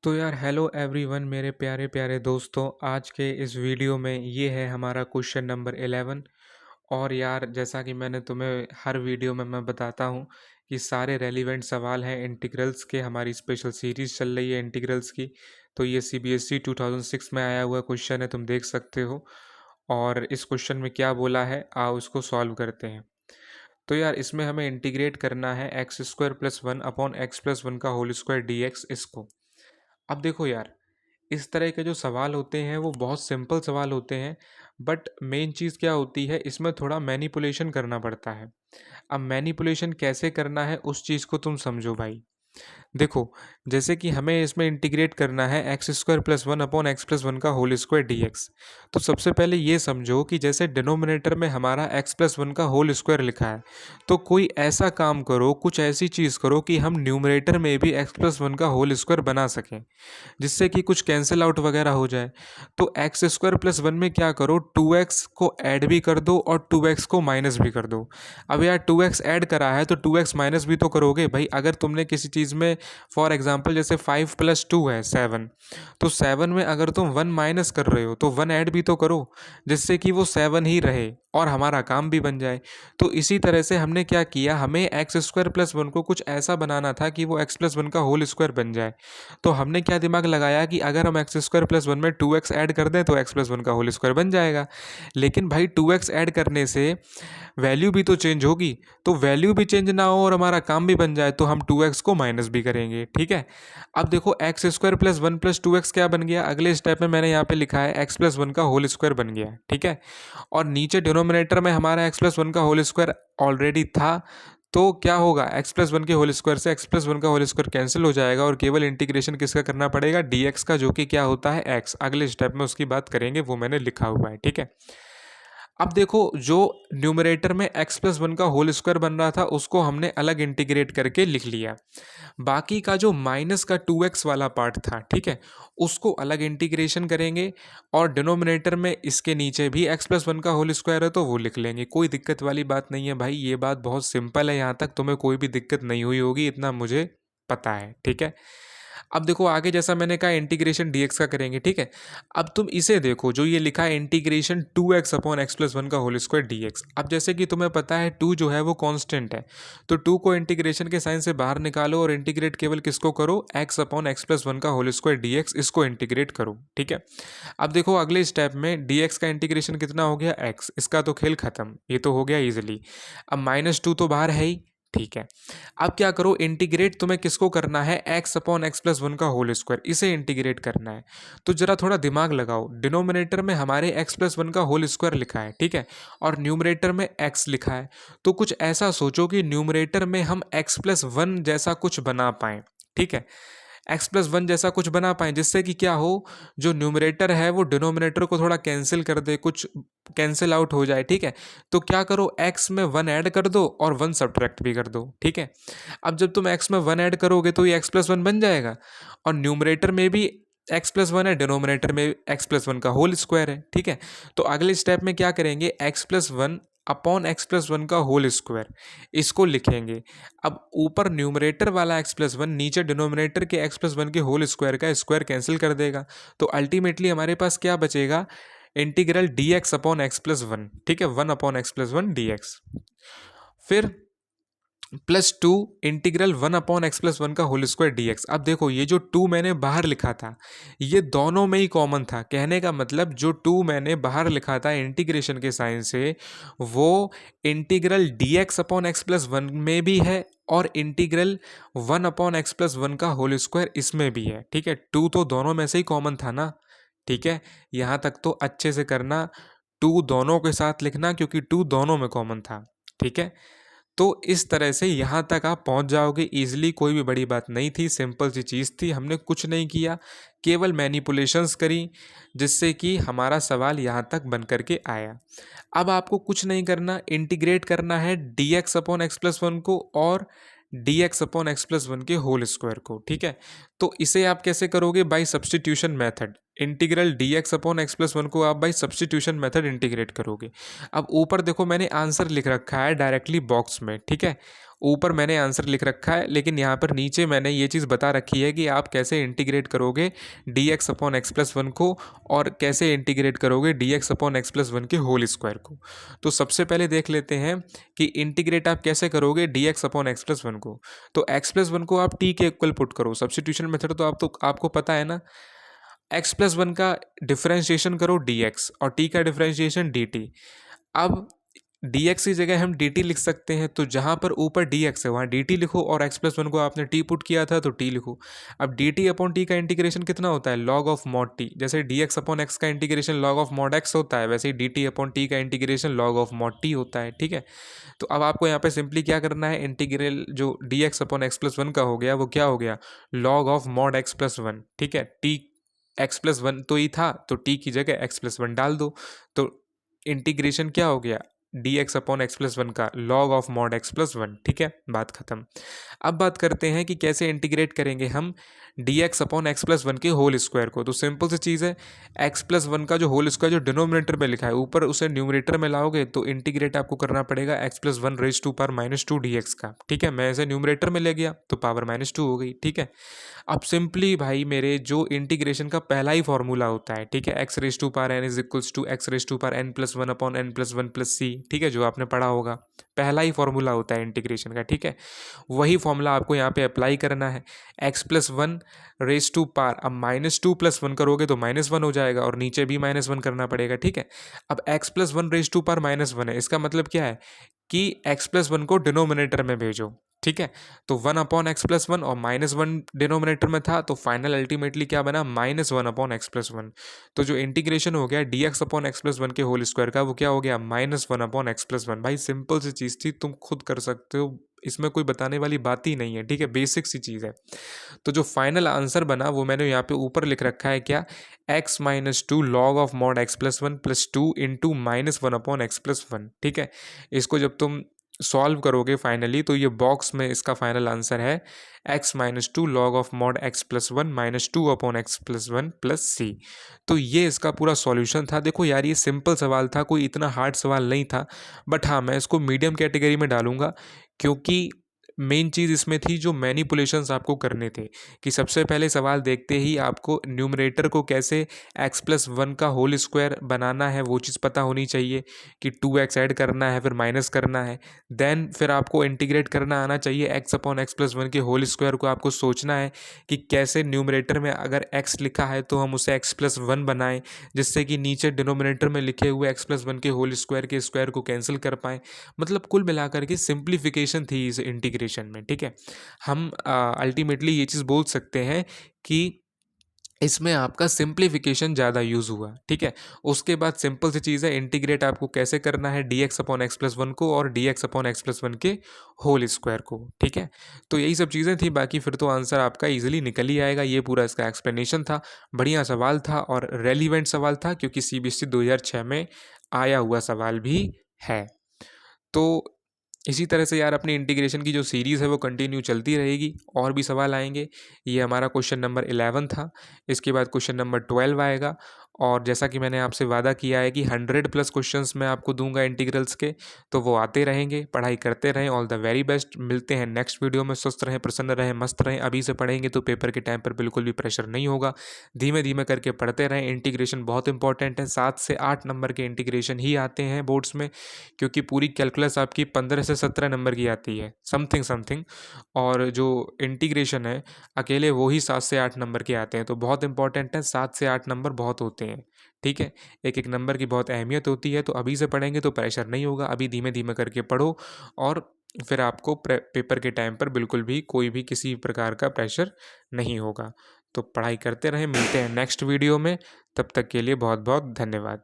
तो यार hello everyone मेरे प्यारे प्यारे दोस्तों। आज के इस वीडियो में ये है हमारा क्वेश्चन नंबर 11। और यार जैसा कि मैंने तुम्हें हर वीडियो में मैं बताता हूँ कि सारे रेलिवेंट सवाल हैं इंटीग्रल्स के। हमारी स्पेशल सीरीज चल रही है इंटीग्रल्स की। तो ये सीबीएसई 2006 में आया हुआ क्वेश्चन है, तुम देख सकते हो। और इस क्वेश्चन में क्या बोला है, आओ इसको सॉल्व करते हैं। तो यार इसमें हमें इंटीग्रेट करना है x square plus one upon x plus one का होल स्क्वायर डी एक्स इसको। अब देखो यार, इस तरह के जो सवाल होते हैं वो बहुत सिंपल सवाल होते हैं, बट मेन चीज़ क्या होती है, इसमें थोड़ा मैनिपुलेशन करना पड़ता है। अब मैनिपुलेशन कैसे करना है उस चीज़ को तुम समझो भाई। देखो, जैसे कि हमें इसमें इंटीग्रेट करना है x square plus one upon x plus one का होल स्क्वायर डी एक्स। तो सबसे पहले ये समझो कि जैसे डिनोमिनेटर में हमारा एक्स प्लस वन का होल स्क्वायर लिखा है, तो कोई ऐसा काम करो, कुछ ऐसी चीज़ करो कि हम न्यूमरेटर में भी एक्स प्लस वन का होल स्क्वायर बना सकें, जिससे कि कुछ कैंसिल आउट वगैरह हो जाए। तो एक्स स्क्वायर प्लस वन में क्या करो, टू एक्स को ऐड भी कर दो और टू एक्स को माइनस भी कर दो। अब यार टू एक्स ऐड करा है तो टू एक्स माइनस भी तो करोगे भाई। अगर तुमने किसी चीज़ में फॉर एग्जाम्पल जैसे फाइव प्लस टू है सेवन, तो सेवन में अगर तुम वन माइनस कर रहे हो तो वन ऐड भी तो करो, जिससे कि वो सेवन ही रहे और हमारा काम भी बन जाए। तो इसी तरह से हमने क्या किया, हमें एक्स स्क्वायर प्लस वन को कुछ ऐसा बनाना था कि वो एक्स प्लस वन का होल स्क्वायर बन जाए। तो हमने क्या दिमाग लगाया कि अगर हम एक्स स्क्वायर प्लस वन में टू एक्स ऐड कर दें तो एक्स प्लस वन का होल स्क्वायर बन जाएगा। लेकिन भाई टू एक्स ऐड करने से वैल्यू भी तो चेंज होगी, तो वैल्यू भी चेंज ना हो और हमारा काम भी बन जाए, तो हम टू एक्स को माइनस भी करेंगे। ठीक है, अब देखो x square plus one plus two x क्या बन गया, अगले स्टेप में मैंने यहाँ पे लिखा है एक्स प्लस वन का होल स्क्वायर बन गया। ठीक है, और नीचे डिनोमिनेटर में हमारा एक्स प्लस वन का होल स्क्वायर ऑलरेडी था। तो क्या होगा, एक्स प्लस वन के होल स्क्वायर से एक्स प्लस वन का होल स्क्वायर कैंसिल हो जाएगा और केवल इंटीग्रेशन किसका करना पड़ेगा, डी एक्स का, जो कि क्या होता है एक्स। अगले स्टेप में उसकी बात करेंगे, वो मैंने लिखा हुआ है। ठीक है, अब देखो जो न्यूमरेटर में एक्स प्लस वन का होल स्क्वायर बन रहा था उसको हमने अलग इंटीग्रेट करके लिख लिया। बाकी का जो माइनस का टू एक्स वाला पार्ट था, ठीक है, उसको अलग इंटीग्रेशन करेंगे। और डिनोमिनेटर में इसके नीचे भी एक्स प्लस वन का होल स्क्वायर है तो वो लिख लेंगे। कोई दिक्कत वाली बात नहीं है भाई, ये बात बहुत सिंपल है, यहाँ तक तुम्हें कोई भी दिक्कत नहीं हुई होगी, इतना मुझे पता है। ठीक है, अब देखो आगे जैसा मैंने कहा इंटीग्रेशन डीएक्स का करेंगे। ठीक है, अब तुम इसे देखो, जो ये लिखा है integration two x upon x plus one का होल स्क्वायर डीएक्स। अब जैसे कि तुम्हें पता है टू जो है वो कांस्टेंट है, तो टू को इंटीग्रेशन के साइन से बाहर निकालो और इंटीग्रेट केवल किसको करो, x upon x plus one का होल स्क्वायर डीएक्स, इसको इंटीग्रेट करो। ठीक है, अब देखो अगले स्टेप में डीएक्स का इंटीग्रेशन कितना हो गया, एक्स, इसका तो खेल खत्म, ये तो हो गया इजिली। अब माइनस टू तो बाहर है ही। ठीक है, अब क्या करो, इंटीग्रेट तुम्हें किसको करना है, x upon x plus one का होल स्क्वायर, इसे इंटीग्रेट करना है। तो जरा थोड़ा दिमाग लगाओ, डिनोमिनेटर में हमारे एक्स प्लस वन का होल स्क्वायर लिखा है, ठीक है, और न्यूमरेटर में एक्स लिखा है। तो कुछ ऐसा सोचो कि न्यूमरेटर में हम एक्स प्लस वन जैसा कुछ बना पाएं। ठीक है, एक्स प्लस वन जैसा कुछ बना पाएं, जिससे कि क्या हो, जो न्यूमरेटर है वो डिनोमिनेटर को थोड़ा कैंसिल कर दे, कुछ कैंसिल आउट हो जाए। ठीक है, तो क्या करो, एक्स में वन ऐड कर दो और वन सब्ट्रैक्ट भी कर दो। ठीक है, अब जब तुम एक्स में वन ऐड करोगे तो ये एक्स प्लस वन बन जाएगा, और न्यूमरेटर में भी एक्स प्लस वन है, डिनोमिनेटर में एक्स प्लस वन का होल स्क्वायर है। ठीक है, तो अगले स्टेप में क्या करेंगे, x plus one upon x plus one का होल स्क्वायर, इसको लिखेंगे। अब ऊपर न्यूमरेटर वाला एक्स प्लस वन नीचे डिनोमिनेटर के एक्स प्लस वन के होल स्क्वायर का स्क्वायर कैंसिल कर देगा। तो अल्टीमेटली हमारे पास क्या बचेगा, integral D x upon x plus one. ठीक है, one upon x plus one d x, फिर plus two integral one upon x plus one का होल स्क्वायर डी एक्स। अब देखो ये जो टू मैंने बाहर लिखा था ये दोनों में ही कॉमन था, कहने का मतलब जो टू मैंने बाहर लिखा था इंटीग्रेशन के साइन से, वो integral D x upon x plus one में भी है और integral one upon x plus one का होल स्क्वायर इसमें भी है। ठीक है, टू तो दोनों में से ही कॉमन था ना। ठीक है, यहाँ तक तो अच्छे से करना, टू दोनों के साथ लिखना क्योंकि टू दोनों में कॉमन था। ठीक है, तो इस तरह से यहाँ तक आप पहुँच जाओगे इजीली, कोई भी बड़ी बात नहीं थी, सिंपल सी चीज़ थी, हमने कुछ नहीं किया, केवल मैनिपुलेशंस करी, जिससे कि हमारा सवाल यहाँ तक बन करके आया। अब आपको कुछ नहीं करना, इंटीग्रेट करना है D x upon x plus one को और D x upon x plus one के होल स्क्वायर को। ठीक है, तो इसे आप कैसे करोगे, by substitution method. Integral D x upon x plus one को आप बाई सब्सटीट्यूशन मेथड इंटीग्रेट करोगे। अब ऊपर देखो मैंने आंसर लिख रखा है डायरेक्टली बॉक्स में, ठीक है, ऊपर मैंने आंसर लिख रखा है, लेकिन यहाँ पर नीचे मैंने ये चीज़ बता रखी है कि आप कैसे इंटीग्रेट करोगे D x upon x plus one को और कैसे इंटीग्रेट करोगे D x upon x plus one के होल स्क्वायर को। तो सबसे पहले देख लेते हैं कि इंटीग्रेट आप कैसे करोगे D x upon x plus one को। तो एक्स प्लस वन को आप टी के इक्वल पुट करो, सब्सटीट्यूशन मेथड तो आपको पता है ना। एक्स प्लस वन का डिफरेंशिएशन करो डी एक्स और टी का डिफरेंशिएशन डी टी। अब डी एक्स की जगह हम डी टी लिख सकते हैं, तो जहाँ पर ऊपर डी एक्स है वहाँ डी टी लिखो और एक्स प्लस वन को आपने टी पुट किया था तो टी लिखो। अब डी टी अपॉन टी का इंटीग्रेशन कितना होता है, लॉग ऑफ मॉड टी। जैसे डी एक्स अपॉन एक्स का integration log of mod x होता है, वैसे ही डी टी अपॉन टी का integration log of mod T होता है, ठीक है। तो अब आपको यहाँ पे सिंपली क्या करना है, इंटीग्रल जो D x upon x plus one का हो गया वो क्या हो गया, log of mod x plus one, ठीक है। टी एक्स प्लस वन तो ही था तो टी की जगह एक्स प्लस वन डाल दो, तो इंटीग्रेशन क्या हो गया, d x upon x plus one का log of mod x plus one, ठीक है, बात खत्म। अब बात करते हैं कि कैसे इंटीग्रेट करेंगे हम D x upon x plus one के होल स्क्वायर को। तो सिंपल सी चीज़ है, एक्स प्लस वन का जो होल स्क्वायर जो डिनोमिनेटर में लिखा है ऊपर उसे न्यूमरेटर में लाओगे तो इंटीग्रेट आपको करना पड़ेगा x plus one raise to power minus two d x का, ठीक है। मैं इसे न्यूमरेटर में ले गया तो पावर माइनस टू हो गई, ठीक है। अब सिंपली भाई मेरे जो इंटीग्रेशन का पहला ही फॉर्मूला होता है, ठीक है, x raise to power n is equals to x raise to power n plus one upon n plus one plus c, ठीक है, जो आपने पढ़ा होगा, पहला ही फॉर्मूला होता है इंटीग्रेशन का, ठीक है। वही फॉर्मूला आपको यहाँ पे अप्लाई करना है, x plus one raise to power, अब माइनस टू प्लस वन करोगे तो माइनस वन हो जाएगा और नीचे भी माइनस वन करना पड़ेगा, ठीक है। अब x plus one raise to power minus one है, इसका मतलब क्या है कि एक्स प्लस वन को डिनोमिनेटर में भेजो, ठीक है। तो one upon x plus one और माइनस वन डिनोमिनेटर में था तो फाइनल अल्टीमेटली क्या बना, minus one upon x plus one. तो जो इंटीग्रेशन हो गया d x upon x plus one के होल स्क्वायर का वो क्या हो गया, minus one upon x plus one. भाई सिंपल सी चीज़ थी, तुम खुद कर सकते हो, इसमें कोई बताने वाली बात ही नहीं है, ठीक है, बेसिक सी चीज़ है। तो जो फाइनल आंसर बना वो मैंने यहाँ पे ऊपर लिख रखा है क्या, x minus two log of mod x plus one plus two into minus one upon x plus one, ठीक है। इसको जब तुम सॉल्व करोगे फाइनली तो ये बॉक्स में इसका फाइनल आंसर है x minus two log of mod x plus one minus two upon x plus one plus c. तो ये इसका पूरा सॉल्यूशन था। देखो यार ये सिंपल सवाल था, कोई इतना हार्ड सवाल नहीं था, बट हाँ मैं इसको मीडियम कैटेगरी में डालूंगा क्योंकि मेन चीज़ इसमें थी जो मैनिपुलेशंस आपको करने थे कि सबसे पहले सवाल देखते ही आपको न्यूमरेटर को कैसे एक्स प्लस वन का होल स्क्वायर बनाना है वो चीज़ पता होनी चाहिए कि टू एक्स ऐड करना है फिर माइनस करना है, देन फिर आपको इंटीग्रेट करना आना चाहिए x upon x plus one के होल स्क्वायर को। आपको सोचना है कि कैसे न्यूमरेटर में अगर एक्स लिखा है तो हम उसे एक्स प्लस वन बनाएं जिससे कि नीचे डिनोमिनेटर में लिखे हुए एक्स प्लस वन के होल स्क्वायर के स्क्वायर को कैंसिल कर पाएँ। मतलब कुल मिलाकर के सिंप्लीफिकेशन थी इस इंटीग्रेशन में, ठीक है। हम अल्टीमेटली ये चीज़ बोल सकते हैं कि इसमें आपका सिंप्लीफिकेशन ज़्यादा यूज़ हुआ, ठीक है। उसके बाद सिंपल सी चीज़ है, इंटीग्रेट आपको कैसे करना है D x upon x plus one को और D x upon x plus one के होल स्क्वायर को, ठीक है। तो यही सब चीज़ें थी, बाकी फिर तो आंसर आपका इजीली निकल ही आएगा। ये पूरा इसका एक्सप्लेनेशन था, बढ़िया सवाल था और रेलिवेंट सवाल था क्योंकि CBSE 2006 में आया हुआ सवाल भी है। तो इसी तरह से यार अपनी इंटीग्रेशन की जो सीरीज़ है वो कंटिन्यू चलती रहेगी, और भी सवाल आएंगे। ये हमारा क्वेश्चन नंबर 11 था, इसके बाद क्वेश्चन नंबर 12 आएगा। और जैसा कि मैंने आपसे वादा किया है कि 100+ क्वेश्चंस मैं आपको दूंगा इंटीग्रल्स के, तो वो आते रहेंगे। पढ़ाई करते रहें। All the very best. मिलते हैं नेक्स्ट वीडियो में। स्वस्थ रहें, प्रसन्न रहें, मस्त रहें। अभी से पढ़ेंगे तो पेपर के टाइम पर बिल्कुल भी प्रेशर नहीं होगा। धीमे धीमे करके पढ़ते रहें। इंटीग्रेशन बहुत इंपॉर्टेंट है। 7 से 8 नंबर के इंटीग्रेशन ही आते हैं बोर्ड्स में, क्योंकि पूरी कैलकुलस आपकी 15 से 17 नंबर की आती है, समथिंग। और जो इंटीग्रेशन है अकेले वो ही 7 से 8 नंबर के आते हैं, तो बहुत इंपॉर्टेंट है। 7 से 8 नंबर बहुत होते हैं, ठीक है। एक एक नंबर की बहुत अहमियत होती है, तो अभी से पढ़ेंगे तो प्रेशर नहीं होगा। अभी धीमे धीमे करके पढ़ो और फिर आपको पेपर के टाइम पर बिल्कुल भी कोई भी किसी प्रकार का प्रेशर नहीं होगा। तो पढ़ाई करते रहें। मिलते हैं नेक्स्ट वीडियो में, तब तक के लिए बहुत बहुत धन्यवाद।